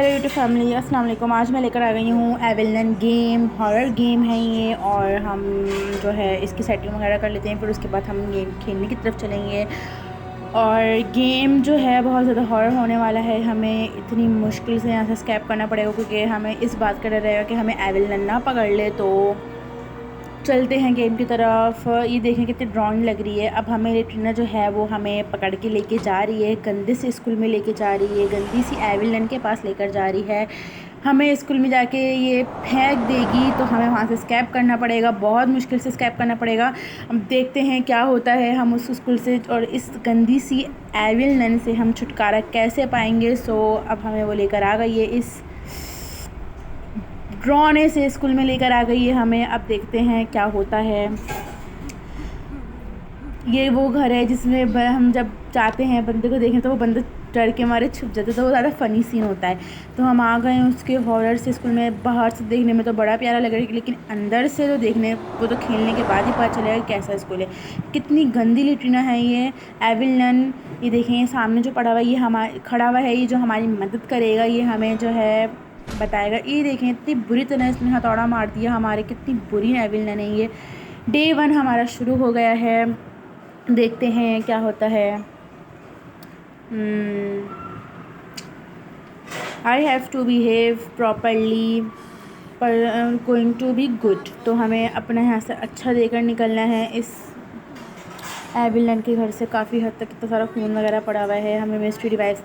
Hello YouTube family, अस्सलाम वालेकुम। आज मैं लेकर आ गई हूँ एविलन गेम। हॉरर गेम है ये और हम जो है इसकी सेटिंग वगैरह कर लेते हैं, फिर उसके बाद हम गेम खेलने की तरफ चलेंगे। और गेम जो है बहुत ज़्यादा हॉरर होने वाला है। हमें इतनी मुश्किल से यहाँ से स्कैप करना पड़ेगा क्योंकि हमें इस बात का डर रहेगा कि हमें एविलन ना पकड़ ले। तो चलते हैं गेम की तरफ। ये देखें कितनी ड्राइंग लग रही है। अब हमें लेट्रिना जो है वो हमें पकड़ के लेके जा रही है, गंदे से स्कूल में लेके जा रही है, गंदी सी एविलन के पास लेकर जा रही है। हमें स्कूल में जाके ये फेंक देगी तो हमें वहाँ से स्कैप करना पड़ेगा, बहुत मुश्किल से स्कैप करना पड़ेगा। अब देखते हैं क्या होता है, हम उस स्कूल से और इस गंदी सी एविलन से हम छुटकारा कैसे पाएंगे। सो अब हमें वो लेकर आ गई है, इस ड्रोने से स्कूल में लेकर आ गई है हमें। अब देखते हैं क्या होता है। ये वो घर है जिसमें हम जब चाहते हैं बंदे को देखें तो वो बंदा डर के मारे छुप जाता है, तो वो ज़्यादा फ़नी सीन होता है। तो हम आ गए हैं उसके हॉरर से स्कूल में। बाहर से देखने में तो बड़ा प्यारा लग रहा है, लेकिन अंदर से तो देखने वो तो खेलने के बाद ही पता चलेगा कि कैसा स्कूल है। कितनी गंदी लेट्रिना है ये एविलन। ये देखें, ये सामने जो पड़ा हुआ है ये हमारे खड़ा हुआ है, ये जो हमारी मदद करेगा, ये हमें जो है बताएगा। ये देखें इतनी बुरी तरह इसने हथौड़ा मार दिया हमारे, कितनी बुरी एविलन है ये। डे 1 हमारा शुरू हो गया है, देखते हैं क्या होता है। I have to behave properly पर गोइंग टू बी गुड। तो हमें अपने यहाँ से अच्छा देकर निकलना है इस एविलन के घर से। काफ़ी हद तक इतना सारा खून वगैरह पड़ा हुआ है, हमें मिस्ट्री डिवाइस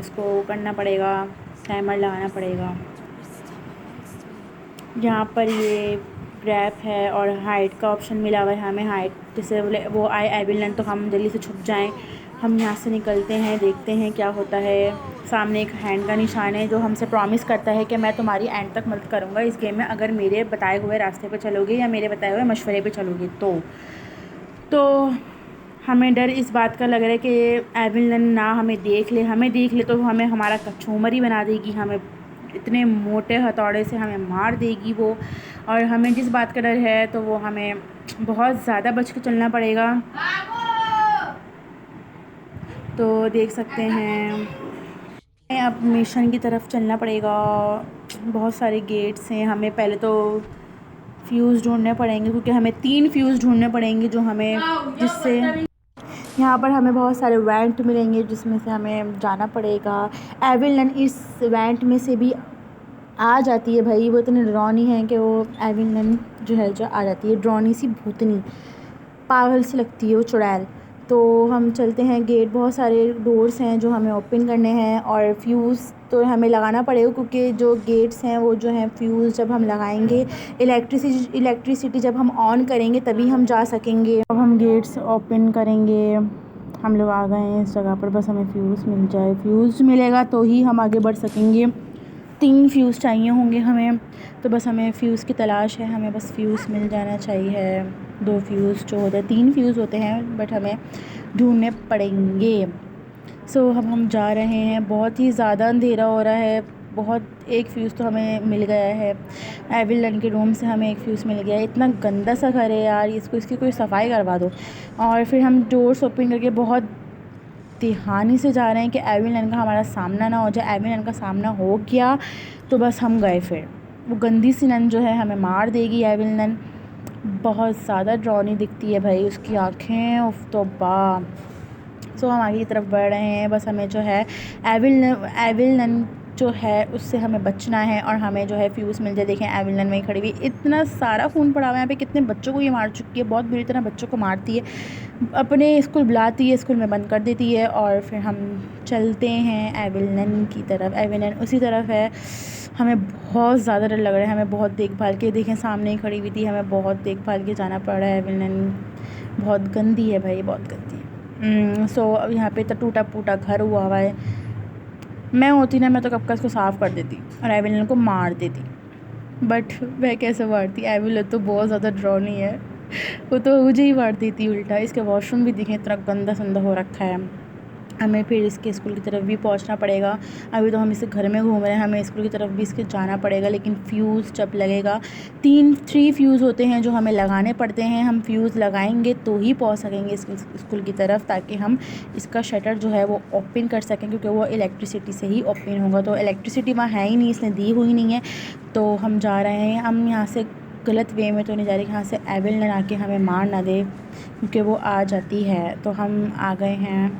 इसको करना पड़ेगा, टाइमर लगाना पड़ेगा। यहाँ पर ये ग्रैप है और हाइट का ऑप्शन मिला हुआ है हमें। हाइट जैसे वो आए एविलन तो हम जल्दी से छुप जाएं। हम यहाँ से निकलते हैं, देखते हैं क्या होता है। सामने एक हैंड का निशान है जो हमसे प्रॉमिस करता है कि मैं तुम्हारी एंड तक मदद करूँगा इस गेम में, अगर मेरे बताए हुए रास्ते पे चलोगे या मेरे बताए हुए मशवरे पे चलोगे। तो हमें डर इस बात का लग रहा है कि एविलन ना हमें देख ले। हमें देख ले तो हमें हमारा कचूमर ही बना देगी, हमें इतने मोटे हथौड़े से हमें मार देगी वो। और हमें जिस बात का डर है तो वो हमें बहुत ज़्यादा बच के चलना पड़ेगा। तो देख सकते हैं अब मिशन की तरफ चलना पड़ेगा। बहुत सारे गेट्स हैं, हमें पहले तो फ्यूज़ ढूंढने पड़ेंगे क्योंकि हमें 3 फ्यूज़ ढूंढने पड़ेंगे जो हमें जिससे यहाँ पर हमें बहुत सारे वेंट मिलेंगे जिसमें से हमें जाना पड़ेगा। एविलन इस वेंट में से भी आ जाती है भाई, वो इतनी डरावनी है कि वो एविलन जो है जो आ जाती है, डरावनी सी भूतनी, पागल सी लगती है वो चुड़ैल। तो हम चलते हैं, गेट बहुत सारे डोर्स हैं जो हमें ओपन करने हैं और फ्यूज़ तो हमें लगाना पड़ेगा क्योंकि जो गेट्स हैं वो जो हैं फ्यूज़ जब हम लगाएंगे, इलेक्ट्रिसिटी जब हम ऑन करेंगे तभी हम जा सकेंगे। अब हम गेट्स ओपन करेंगे। हम लोग आ गए हैं इस जगह पर, बस हमें फ्यूज़ मिल जाए। फ्यूज़ मिलेगा तो ही हम आगे बढ़ सकेंगे। 3 फ्यूज़ चाहिए होंगे हमें, तो बस हमें फ्यूज़ की तलाश है, हमें बस फ्यूज़ मिल जाना चाहिए। 2 फ्यूज़ जो होते हैं, 3 फ्यूज़ होते हैं बट हमें ढूंढने पड़ेंगे। सो अब हम जा रहे हैं, बहुत ही ज़्यादा अंधेरा हो रहा है। बहुत एक फ्यूज़ तो हमें मिल गया है, एविलन के रूम से हमें एक फ्यूज़ मिल गया है। इतना गंदा सा घर है यार, इसकी कोई सफाई करवा दो। और फिर हम डोर्स ओपन करके बहुत ध्यानी से जा रहे हैं कि एविलन का हमारा सामना ना हो जाए। एविलन का सामना हो गया तो बस हम गए, फिर वो गंदी सी नन जो है हमें मार देगी। एविलन बहुत ज़्यादा डरावनी दिखती है भाई, उसकी आँखें उफ तौबा। सो हम आगे की तरफ बढ़ रहे हैं, बस हमें जो है एविलन जो है उससे हमें बचना है और हमें जो है फ्यूज़ मिल जाए। देखें एविलन वहीं खड़ी हुई, इतना सारा खून पड़ा हुआ है यहाँ पे। कितने बच्चों को ये मार चुकी है, बहुत बुरी तरह बच्चों को मारती है, अपने स्कूल बुलाती है, स्कूल में बंद कर देती है। और फिर हम चलते हैं एविलन की तरफ। एविलन उसी तरफ है। हमें बहुत ज़्यादा डर लग रहा है, हमें बहुत देखभाल के, देखें सामने ही खड़ी हुई थी, हमें बहुत देखभाल के जाना पड़ रहा है। एविलन बहुत गंदी है भाई, बहुत गंदी है। सो अब यहाँ पे तो टूटा फूटा घर हुआ है। मैं होती ना, मैं तो कब का इसको साफ़ कर देती और एविलन को मार देती, बट वह कैसे मारती। एविलन तो बहुत ज़्यादा डरावनी है, वो तो मुझे ही मार देती उल्टा। इसके वॉशरूम भी दिखें इतना गंदा संदा हो रखा है। हमें फिर इसके स्कूल की तरफ भी पहुंचना पड़ेगा। अभी तो हम इसे घर में घूम रहे हैं, हमें स्कूल की तरफ भी इसके जाना पड़ेगा, लेकिन फ्यूज़ जब लगेगा, 3 फ्यूज़ होते हैं जो हमें लगाने पड़ते हैं। हम फ्यूज़ लगाएंगे तो ही पहुंच सकेंगे इस स्कूल की तरफ, ताकि हम इसका शटर जो है वो ओपन कर सकें, क्योंकि वो इलेक्ट्रिसिटी से ही ओपन होगा। तो इलेक्ट्रिसिटी वहाँ है ही नहीं, इसने दी हुई नहीं है, तो हम जा रहे हैं। हम यहाँ से गलत वे में तो नहीं जा रहे, यहाँ से एविल आके हमें मार ना दे, क्योंकि वो आ जाती है। तो हम आ गए हैं,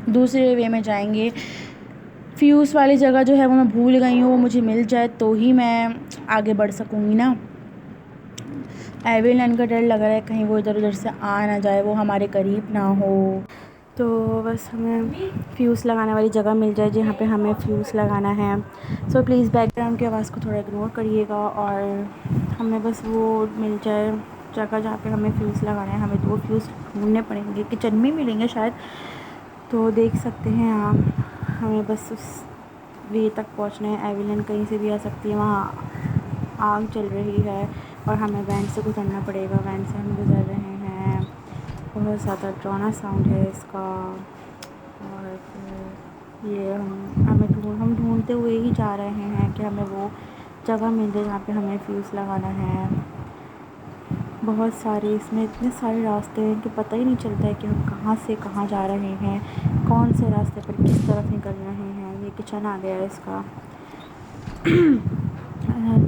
दूसरे वे में जाएंगे। फ्यूज़ वाली जगह जो है वो मैं भूल गई हूँ, वो मुझे मिल जाए तो ही मैं आगे बढ़ सकूँगी ना। एविलन का डर लग रहा है कहीं वो इधर उधर से आ ना जाए, वो हमारे करीब ना हो। तो बस हमें फ्यूज़ लगाने वाली जगह मिल जाए जहाँ पे हमें फ्यूज़ लगाना है। सो प्लीज़ बैकग्राउंड की आवाज़ को थोड़ा इग्नोर करिएगा, और हमें बस वो मिल जाए जगह जहाँ पे हमें फ्यूज़ लगाना है। हमें 2 फ्यूज़ ढूंढने पड़ेंगे, किचन में मिलेंगे शायद, तो देख सकते हैं आप। हमें बस उस वे तक पहुंचना है। एविलन कहीं से भी आ सकती है, वहाँ आग चल रही है और हमें वैन से गुजरना पड़ेगा। वैन से हम गुजर रहे हैं, बहुत ज़्यादा ड्रोना साउंड है इसका। और फिर ये हम ढूंढते हुए ही जा रहे हैं कि हमें वो जगह मिल जाए जहाँ पे हमें फ्यूज़ लगाना है। बहुत सारे इसमें इतने सारे रास्ते हैं कि पता ही नहीं चलता है कि हम कहाँ से कहाँ जा रहे हैं, कौन से रास्ते पर किस तरफ निकल रहे हैं। ये किचन आ गया है इसका।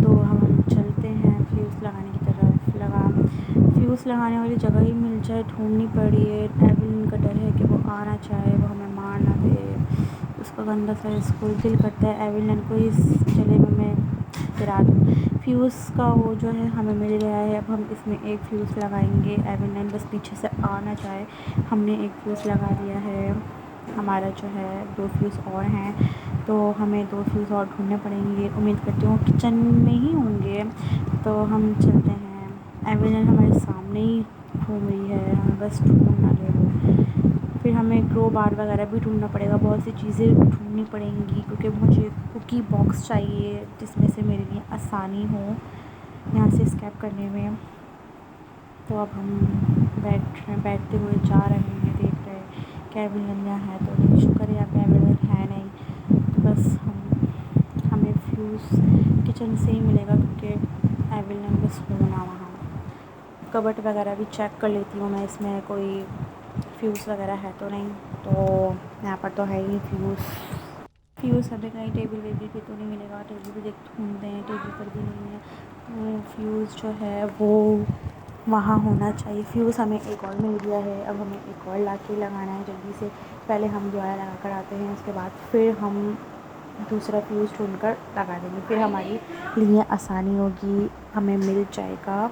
तो हम चलते हैं फ्यूज़ लगाने की तरफ। फ्यूज़ लगाने वाली जगह ही मिल जाए ढूंढनी पड़ी है। एविलन का डर है कि वो आना चाहे, वो हमें मार ना दे। उसका गंदा सा स्कूल दिल करता है एविलन को इस जले में मैं गिरा दूँ। फ्यूज़ का वो जो है हमें मिल गया है, अब हम इसमें एक फ्यूज़ लगाएंगे। एविलन बस पीछे से आ ना जाए। हमने एक फ्यूज़ लगा दिया है, हमारा जो है 2 फ्यूज़ और हैं, तो हमें 2 फ्यूज़ और ढूंढने पड़ेंगे। उम्मीद करती हूँ किचन में ही होंगे, तो हम चलते हैं। एविलन हमारे सामने ही घूम रही है, हमें बस ढूंढ ना ले वो। फिर हमें क्रो बार वगैरह भी ढूंढना पड़ेगा, बहुत सी चीज़ें ढूंढनी पड़ेंगी, क्योंकि मुझे कुकी बॉक्स चाहिए जिसमें से मेरे लिए आसानी हो यहाँ से स्कैप करने में। तो अब हम बैठते हुए जा रहे हैं, देख रहे हैं कि एविलन यहाँ है तो नहीं। शुक्र है यहाँ पे एविलन है नहीं, तो बस हमें फ्यूज़ किचन से ही मिलेगा, क्योंकि एविलन बस हो ना वहाँ। कबट वगैरह भी चेक कर लेती हूँ मैं, इसमें कोई फ्यूज़ वगैरह है तो नहीं। तो यहाँ पर तो है ही फ्यूज़ हमें कहीं टेबल वेबल पे तो नहीं मिलेगा। टेबल पे देख ढूंढते हैं, टेबल पर भी नहीं है। तो फ्यूज़ जो है वो वहाँ होना चाहिए। फ्यूज़ हमें एक और मिल गया है, अब हमें एक और ला के लगाना है जल्दी से। पहले हम दोबारा लगा कर आते हैं, उसके बाद फिर हम दूसरा फ्यूज़ ढूंढ कर लगा देंगे, फिर हमारी लिए आसानी होगी। हमें मिल जाएगा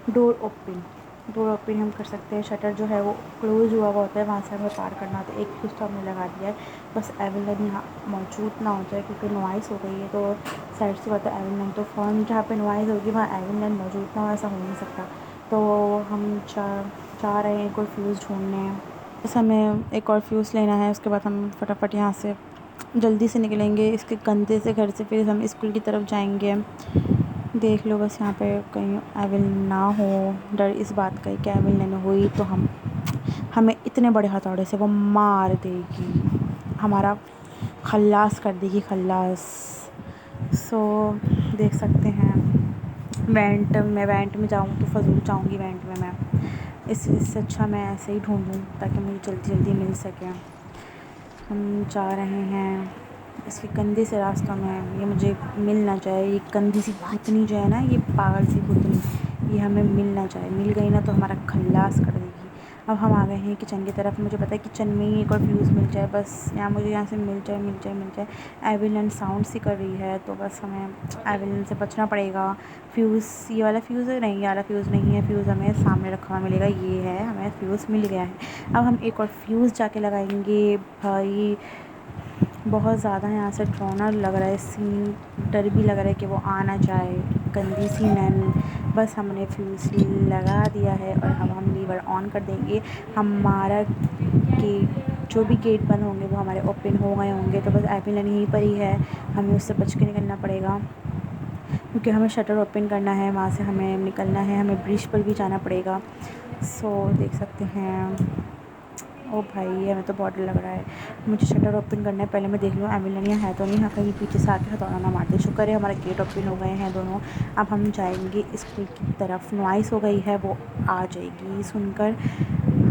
डोर ओपन हम कर सकते हैं। शटर जो है वो क्लोज़ हुआ हुआ होता है, वहाँ से हमें पार करना होता है। एक फ्यूज़ तो हमने लगा दिया है, बस एविलन यहाँ मौजूद ना हो जाए, क्योंकि नॉइज़ हो गई है तो साइड से बात है। एविलन तो फ़ौरन जहाँ पे नॉइज़ होगी वहाँ एविलन मौजूद ना हो, ऐसा हो नहीं सकता। तो हम जा रहे हैं एक और फ्यूज़ ढूंढने। बस हमें एक और फ्यूज़ लेना है, उसके बाद हम फटाफट यहाँ से जल्दी से निकलेंगे इसके गंदे से घर से। फिर हम स्कूल की तरफ जाएंगे। देख लो बस यहाँ पे कहीं एविल ना हो। डर इस बात का है कि एविल ना हुई तो हमें इतने बड़े हथौड़े से वो मार देगी, हमारा खल्लास कर देगी, खल्लास। सो देख सकते हैं वेंट में जाऊँ तो फजूल जाऊँगी वेंट में मैं। इससे अच्छा मैं ऐसे ही ढूंढूँ ताकि मुझे जल्दी जल्दी मिल सके। हम जा रहे हैं इसके गंदे से रास्तों में, ये मुझे मिल ना जाए। ये गंदी सी भूतनी जो है ना, ये पागल सी भूतनी, ये हमें मिल ना जाए। मिल गई ना तो हमारा खल्लास कर देगी। अब हम आ गए हैं किचन की तरफ। मुझे पता है किचन में ही एक और फ्यूज़ मिल जाए, बस मुझे यहाँ से मिल जाए। एविलन साउंड सी कर रही है, तो बस हमें एविलन से बचना पड़ेगा। फ्यूज़ ये वाला फ्यूज़ है नहीं, ये वाला फ्यूज़ नहीं है। फ्यूज़ हमें सामने रखा हुआ मिलेगा, ये है, हमें फ्यूज़ मिल गया है। अब हम एक और फ्यूज़ जाके लगाएंगे। भाई बहुत ज़्यादा यहाँ से डरावना लग रहा है सीन, डर भी लग रहा है कि वो आ ना जाए, गंदी सी नैन। बस हमने फ्यूज़ लगा दिया है और अब हम लीवर ऑन कर देंगे। हमारा गेट, जो भी गेट बंद होंगे वो हमारे ओपन हो गए होंगे। तो बस एविलन यहीं पर ही है, हमें उससे बच के निकलना पड़ेगा, क्योंकि हमें शटर ओपन करना है, वहाँ से हमें निकलना है। हमें ब्रिज पर भी जाना पड़ेगा। सो देख सकते हैं ओ भाई हमें तो बहुत डर लग रहा है। मुझे शटर ओपन करना है, पहले मैं देख लूँ एविलन यहाँ है तो नहीं, हाँ कहीं पीछे से आके हथौड़ा ना मार दे। शुक्र है हमारा गेट ओपन हो गए हैं दोनों। अब हम जाएंगे स्कूल की तरफ। नॉइस हो गई है, वो आ जाएगी सुनकर।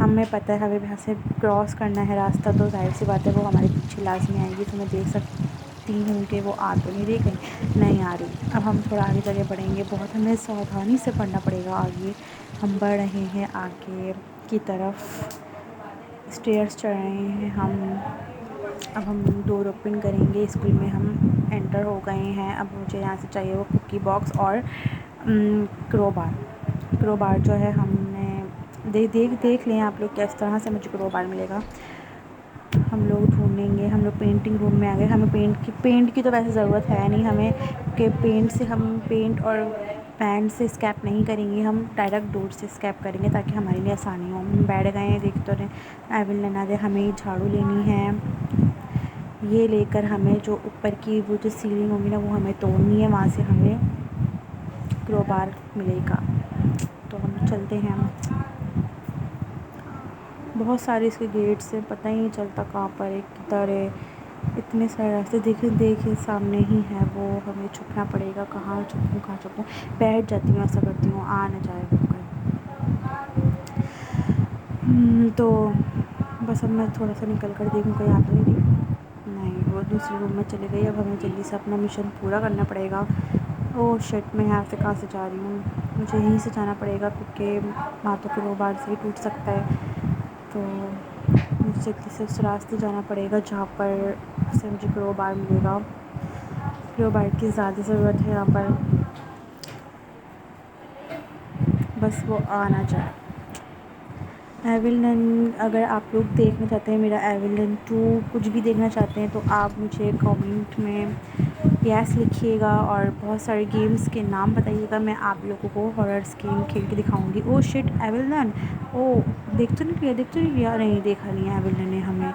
हमें पता है हमें यहाँ से क्रॉस करना है रास्ता, तो जाहिर सी बात है वो हमारे पीछे लाजमी आएगी। तो मैं देख सकती हूँ कि वो आ तो नहीं रही, कहीं नहीं आ रही। अब हम थोड़ा आगे जगह बढ़ेंगे, बहुत हमें सावधानी से पढ़ना पड़ेगा आगे। हम बढ़ रहे हैं आगे की तरफ, स्टेयर्स चढ़ रहे हैं हम। अब हम डोर ओपन करेंगे, स्कूल में हम एंटर हो गए हैं। अब मुझे यहाँ से चाहिए वो कुकी बॉक्स और क्रोबार। क्रोबार जो है हमने देख लें आप लोग किस तरह से मुझे क्रोबार मिलेगा। हम लोग ढूंढेंगे। हम लोग पेंटिंग रूम में आ गए। हमें पेंट की तो वैसे ज़रूरत है नहीं हमें, कि पेंट से हम पेंट और पैन से स्कैप नहीं करेंगे, हम डायरेक्ट डोर से स्कैप करेंगे ताकि हमारे लिए आसानी हो। हम बैठ गए हैं, देख तो रहे एविल लेना दे। हमें झाड़ू लेनी है, ये लेकर हमें जो ऊपर की वो जो सीलिंग होगी ना वो हमें तोड़नी है, वहाँ से हमें क्रोबार मिलेगा। तो हम चलते हैं। बहुत सारे इसके गेट्स हैं, पता ही नहीं चलता कहाँ पर है किधर है। इतने सारे रास्ते देखे सामने ही है वो, हमें छुपना पड़ेगा। कहाँ छुपूँ बैठ जाती हूँ, ऐसा करती हूँ आ ना जाए होकर। तो बस अब मैं थोड़ा सा निकल कर देखूँ कहीं आ तो नहीं रही। नहीं, वो दूसरे रूम में चली गई। अब हमें जल्दी से अपना मिशन पूरा करना पड़ेगा। ओह शिट, मैं यहाँ से कहाँ से जा रही हूँ? मुझे यहीं से जाना पड़ेगा क्योंकि हाथों के 2 बार से ही टूट सकता है। तो मुझे जल्दी से उस रास्ते जाना पड़ेगा जहाँ पर से मुझे क्रोबार मिलेगा। क्रोबार की ज़्यादा ज़रूरत है यहाँ पर, बस वो आ ना जाए। एविलन, अगर आप लोग देखना चाहते हैं मेरा एविलन 2 कुछ भी देखना चाहते हैं तो आप मुझे कमेंट में यस लिखिएगा और बहुत सारे गेम्स के नाम बताइएगा। मैं आप लोगों को हॉरर्स गेम खेल के दिखाऊंगी। Oh shit, एविलन! ओ देख तो नहीं लिया, नहीं देखा नहीं है एविलन ने हमें।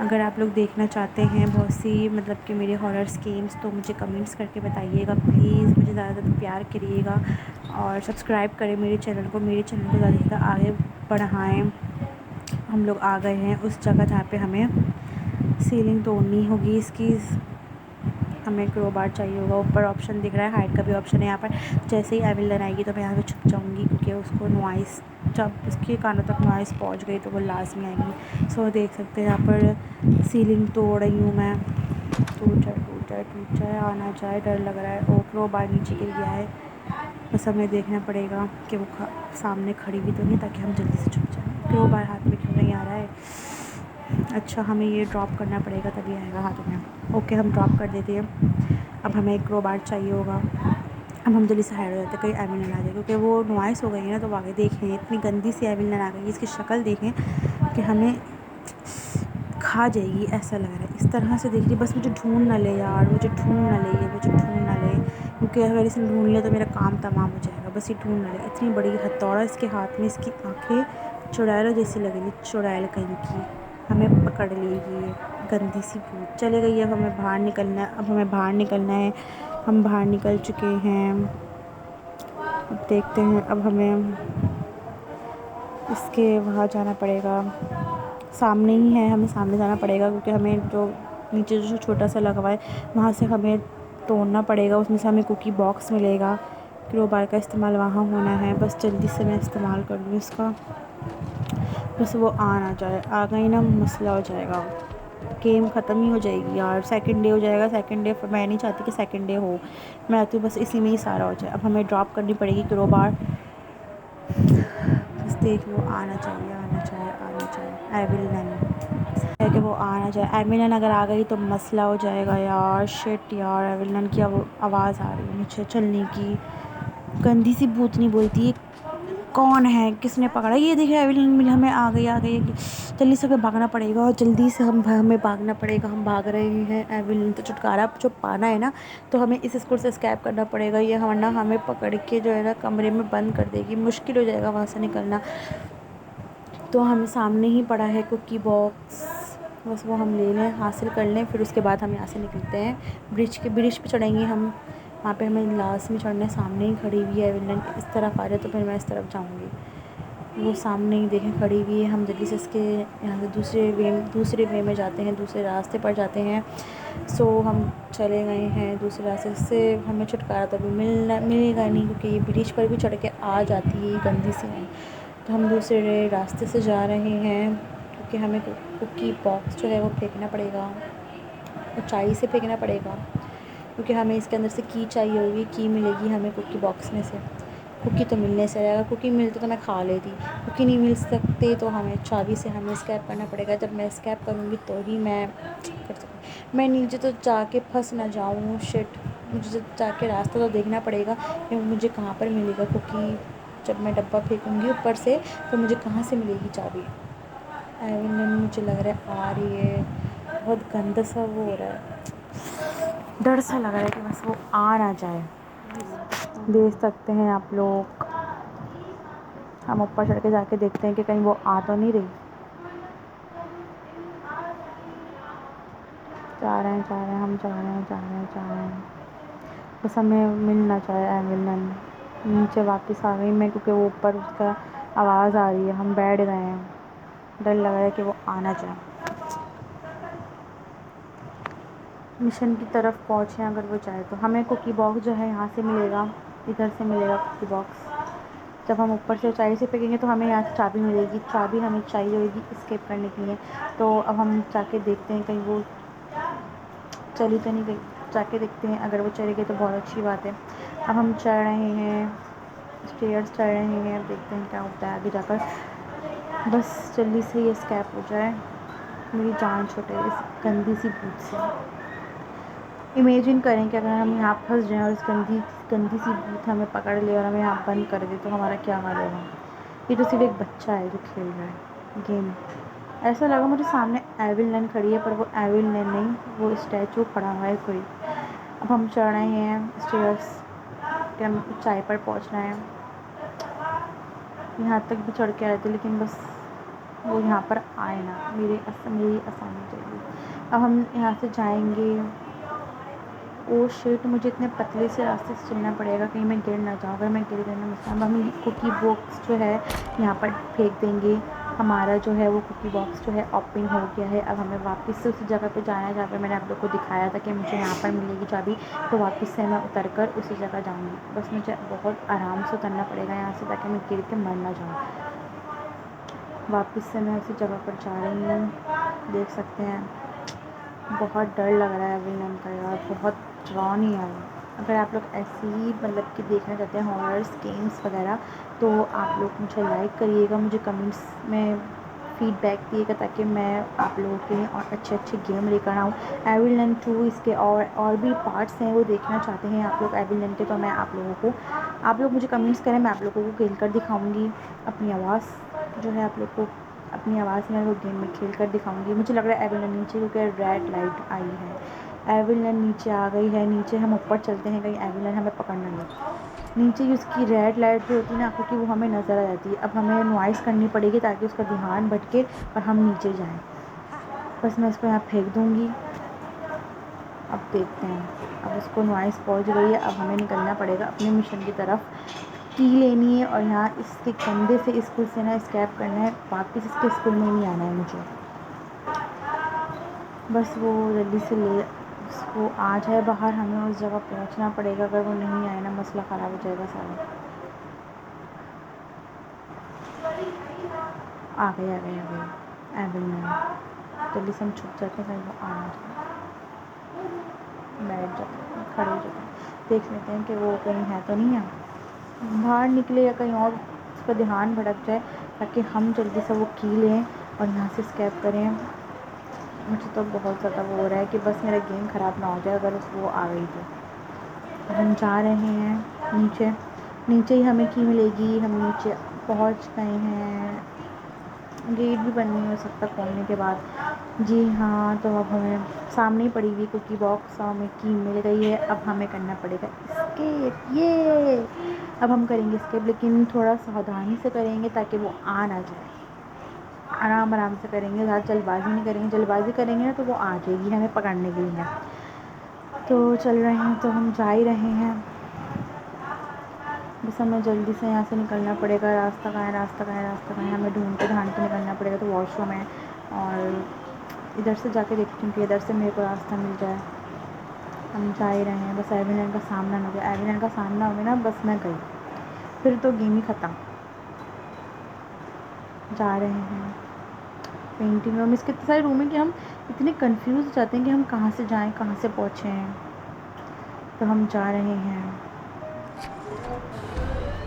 अगर आप लोग देखना चाहते हैं बहुत सी मतलब कि मेरे हॉरर्स गेम्स, तो मुझे कमेंट्स करके बताइएगा प्लीज़। मुझे ज़्यादा प्यार करिएगा और सब्सक्राइब करें मेरे चैनल को ज़्यादा से ज़्यादा आगे बढ़ाएं। हम लोग आ गए हैं उस जगह जहाँ पे हमें सीलिंग तोड़नी होगी इसकी। हमें क्रोबार चाहिए होगा। ऊपर ऑप्शन दिख रहा है, हाइट का भी ऑप्शन है यहाँ पर। जैसे ही एविलन आएगी तो मैं यहाँ पे छुप जाऊँगी क्योंकि उसको नॉइस, जब उसके कानों तक नॉइस पहुँच गई तो वो लाजमी आएगी। सो देख सकते हैं यहाँ पर सीलिंग तोड़ रही हूँ मैं। टूट जाए आ ना जाए, डर लग रहा है। ओ क्रोबार नीचे गिर गया है। बस हमें देखना पड़ेगा कि वो सामने खड़ी भी तो नहीं, ताकि हम जल्दी से छुप जाए। क्रोबार हाथ में क्यों नहीं आ रहा है? अच्छा, हमें ये ड्रॉप करना पड़ेगा तभी आएगा हाथ में। ओके, हम ड्रॉप कर देते हैं। अब हमें एक क्रोबार चाहिए होगा। अब हम जल्दी से हाइड हो जाते हैं, कहीं एविलन आ जाए, क्योंकि वो नॉइस हो गई है ना। तो आगे देखें, इतनी गंदी सी एविलन आ गई, इसकी शक्ल देखें कि हमें खा जाएगी ऐसा लग रहा है। इस तरह से देख रही, बस मुझे ढूंढ ना ले यार, मुझे ढूंढ ना ले, ये मुझे ढूंढ ना ले, क्योंकि अगर इसे ढूंढ लिया तो मेरा काम तमाम हो जाएगा। बस ये ढूंढ ना ले। इतनी बड़ी हथौड़ा इसके हाथ में, इसकी आँखें चुड़ैल जैसी लग रही, चुड़ैल कहीं की। हमें पकड़ लेगी ये गंदी सी भूत। चले गई। अब हमें बाहर निकलना है, अब हमें बाहर निकलना है। हम बाहर निकल चुके हैं। अब देखते हैं, अब हमें इसके वहाँ जाना पड़ेगा। सामने ही है, हमें सामने जाना पड़ेगा क्योंकि हमें जो नीचे जो छोटा सा लगा हुआ है वहाँ से हमें तोड़ना पड़ेगा। उसमें से हमें कुकी बॉक्स मिलेगा। क्रोबार का इस्तेमाल वहाँ होना है। बस जल्दी से मैं इस्तेमाल कर लूँ इसका, बस वो आ ना जाए। आ गई ना, मसला हो जाएगा, गेम ख़त्म ही हो जाएगी यार। सेकंड डे हो जाएगा। सेकंड डे मैं नहीं चाहती कि सेकंड डे हो, मैं तो बस इसी में ही सारा हो जाए। अब हमें ड्रॉप करनी पड़ेगी क्रोबार। बस देख लो, आना चाहिए आना चाहिए आना चाहिए। एविलन है कि वो आना चाहिए। एविलन अगर आ गई तो मसला हो जाएगा यार। शिट यार, एविलन की आवाज़ आ रही है मुझे चलने की। गंदी सी भूतनी बोलती है, कौन है, किसने पकड़ा? ये देखिए एविलन हमें आ गई कि जल्दी से हमें भागना पड़ेगा, और जल्दी से हमें भागना पड़ेगा। हम भाग रहे हैं। एविलन तो छुटकारा जो पाना है ना, तो हमें इस स्कूल से स्कैप करना पड़ेगा। ये वरना हमें पकड़ के जो है ना कमरे में बंद कर देगी, मुश्किल हो जाएगा वहाँ से निकलना। तो हमें सामने ही पड़ा है कुकी बॉक्स, बस वो हम ले लें, हासिल कर लें, फिर उसके बाद हम यहाँ से निकलते हैं। ब्रिज पे चढ़ेंगे हम, वहाँ पे हमें लास्ट में चढ़ना है। सामने ही खड़ी हुई है एविलन, इस तरफ आ जाए तो फिर मैं इस तरफ जाऊँगी। वो सामने ही देखें खड़ी हुई है। हम जल्दी से इसके यहाँ से दूसरे वे में जाते हैं, दूसरे रास्ते पर जाते हैं। सो हम चले गए हैं दूसरे रास्ते से। हमें छुटकारा तो अभी मिलेगा नहीं, क्योंकि ये ब्रिज पर भी चढ़ के आ जाती है गंदी सी है। तो हम दूसरे रास्ते से जा रहे हैं, क्योंकि हमें कुकी बॉक्स जो है वो फेंकना पड़ेगा, ऊंचाई से फेंकना पड़ेगा, क्योंकि हमें इसके अंदर से की चाहिए होगी। की मिलेगी हमें कुकी बॉक्स में से। कुकी तो मिलने से आएगा, कुकी मिलती तो मैं खा लेती, कुकी नहीं मिल सकती तो हमें चाबी से हमें स्कैप करना पड़ेगा। जब मैं स्कैप करूँगी तो ही मैं कर सकूँ। मैं नीचे तो जाके फंस ना जाऊँ, शिट। मुझे जाके रास्ता तो देखना पड़ेगा कि मुझे कहाँ पर मिलेगा कुकी। जब मैं डब्बा फेंकूँगी ऊपर से तो मुझे कहाँ से मिलेगी चाबी। एविन मुझे लग रहा है आ रही है, बहुत गंदा सा वो हो रहा है, डर सा लग रहा है कि बस वो आ ना जाए। देख सकते हैं आप लोग, हम ऊपर चढ़ के जाके देखते हैं कि कहीं वो आ तो नहीं रही। जा रहे हैं हम, जा रहे हैं। बस हमें मिलना चाहिए एविलन। नीचे वापस आ गई मैं, क्योंकि वो ऊपर उसका आवाज़ आ रही है। हम बैठ गए हैं, डर लग रहा है कि वो आना चाहे। मिशन की तरफ पहुँचे अगर वो चाहे तो। हमें कुकी बॉक्स जो है यहाँ से मिलेगा, इधर से मिलेगा कुकी बॉक्स। जब हम ऊपर से ऊंचाई से फेंकेंगे तो हमें यहाँ से चाबी मिलेगी। चाबी हमें चाहिए होगी एस्केप करने के लिए। तो अब हम जाके देखते हैं कहीं वो चली तो नहीं गई। जाके देखते हैं, अगर वो चली गई तो बहुत अच्छी बात है। अब हम चढ़ रहे हैं, स्टेयर्स चढ़ रहे हैं। अब देखते हैं क्या होता है आगे जाकर। बस जल्दी से ये स्कैप हो जाए, मेरी जान छूटे इस गंदी सी भूत से। इमेजिन करें कि अगर हम यहाँ फंस जाएं और इस गंदी सी भूत हमें पकड़ ले और हमें यहाँ बंद कर दे तो हमारा क्या हाल होगा। ये तो सिर्फ एक बच्चा है जो खेल रहा है गेम। ऐसा लगा मुझे सामने एविलन खड़ी है, पर वो एविलन नहीं, वो स्टैचू खड़ा हुआ है कोई। अब हम चढ़ रहे हैं स्टेयर्स कि हमें ऊंचाई पर पहुंचना है। यहाँ तक भी चढ़ के आए थे, लेकिन बस वो यहाँ पर आए ना, मेरी आसानी चाहिए। अब हम यहाँ से जाएंगे। ओ शिट, मुझे इतने पतले से रास्ते से चलना पड़ेगा, कहीं मैं गिर ना जाऊँ। अगर मैं गिर गई ना मसला। अब हम कुकी बॉक्स जो है यहाँ पर फेंक देंगे। हमारा जो है वो कुकी बॉक्स जो है ओपन हो गया है। अब हमें वापस से उसी जगह पे जाना है जहाँ पे मैंने आप लोग को दिखाया था कि मुझे यहाँ पर मिलेगी चाबी। तो वापस से मैं उतर कर उसी जगह जाऊँगी। बस मुझे बहुत आराम से उतरना पड़ेगा यहाँ से, ताकि मैं गिर के मर ना जाऊँ। वापस से मैं उसी जगह पर जा रही हूँ, देख सकते हैं। बहुत डर लग रहा है विलन का यार, बहुत डरावनी है। अगर आप लोग ऐसे ही मतलब कि देखना चाहते हैं हॉरर्स गेम्स वगैरह, तो आप लोग मुझे लाइक करिएगा, मुझे कमेंट्स में फीडबैक दिएगा, ताकि मैं आप लोगों के लिए और अच्छे अच्छे गेम लेकर आऊँ। एविलन 2 इसके और भी पार्ट्स हैं, वो देखना चाहते हैं आप लोग एविलन के, तो मैं आप लोग मुझे कमेंट्स करें, मैं आप लोगों को खेल कर दिखाऊँगी। अपनी आवाज़ जो है आप लोग को, अपनी आवाज़ में वो गेम में खेल कर दिखाऊंगी। मुझे लग रहा है एविलन नीचे, क्योंकि रेड लाइट आई है। एविलन नीचे आ गई है। नीचे हम ऊपर चलते हैं, कहीं एविलन हमें पकड़ना नहीं। नीचे उसकी रेड लाइट जो होती है ना, क्योंकि वो हमें नज़र आ जाती है। अब हमें नॉइस करनी पड़ेगी ताकि उसका ध्यान भटके और हम नीचे जाएँ। बस मैं इसको यहाँ फेंक दूँगी। अब देखते हैं, अब उसको नॉइस पहुँच गई है। अब हमें निकलना पड़ेगा अपने मिशन की तरफ। की लेनी है और यहाँ इसके कंधे से स्कूल से ना स्कैप करना है, वापस इसके स्कूल में नहीं आना है मुझे। बस वो जल्दी से उसको आ जाए बाहर, हमें उस जगह पहुँचना पड़ेगा। अगर वो नहीं आए ना, मसला ख़राब हो जाएगा सारा। आ गए एविलन। जल्दी से हम छुप जाते हैं, कहीं वो आ ना जाए। बैठ जाते हैं, खड़े हो जाते हैं, देख लेते हैं कि वो कहीं है तो नहीं है, बाहर निकले या कहीं और उसका ध्यान भटक जाए, ताकि हम जल्दी से वो की लें और यहाँ से स्कैप करें। मुझे तो बहुत ज़्यादा वो हो रहा है कि बस मेरा गेम ख़राब ना हो जाए अगर वो आ गई तो। हम जा रहे हैं नीचे। नीचे ही हमें की मिलेगी। हम नीचे पहुँच गए हैं। गेट भी बंद नहीं हो सकता खोलने के बाद। जी हाँ, तो अब हमें सामने ही पड़ी हुई कुकी बॉक्स, हमें की मिल गई है। अब हमें करना पड़ेगा स्केप। ये अब हम करेंगे स्केप, लेकिन थोड़ा सावधानी से करेंगे ताकि वो आ ना जाए। आराम आराम से करेंगे, ज़्यादा जल्दबाजी नहीं करेंगे। जल्दबाजी करेंगे ना तो वो आ जाएगी हमें पकड़ने के लिए। तो चल रहे हैं, तो हम जा ही रहे हैं। बस हमें जल्दी से यहाँ से निकलना पड़ेगा। रास्ता कहाँ है, रास्ता कहाँ है, रास्ता कहाँ है, हमें ढूंढते ढांढते निकलना पड़ेगा। तो वॉशरूम है और इधर से जाके देखती हूँ कि इधर से मेरे को रास्ता मिल जाए। हम जा ही रहे हैं, बस एविनेंट का सामना हो गया। एविनेंट का सामना हो गया ना, बस मैं गई, फिर तो गेम ही ख़त्म। जा रहे हैं पेंटिंग रूम। इसके इतने सारे रूम हैं कि हम इतने कंफ्यूज हो जाते हैं कि हम कहाँ से जाएं, कहाँ से पहुँचे हैं। तो हम जा रहे हैं,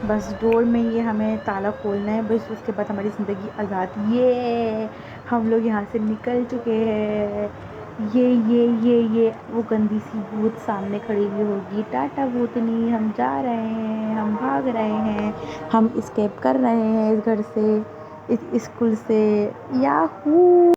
बस डोर में ये हमें ताला खोलना है, बस उसके बाद हमारी ज़िंदगी आज़ाद। ये हम लोग यहाँ से निकल चुके हैं। ये वो गंदी सी भूत सामने खड़ी हुई होगी। टाटा भूतनी, हम जा रहे हैं, हम भाग रहे हैं, हम एस्केप कर रहे हैं इस घर से, इस स्कूल से। याहू।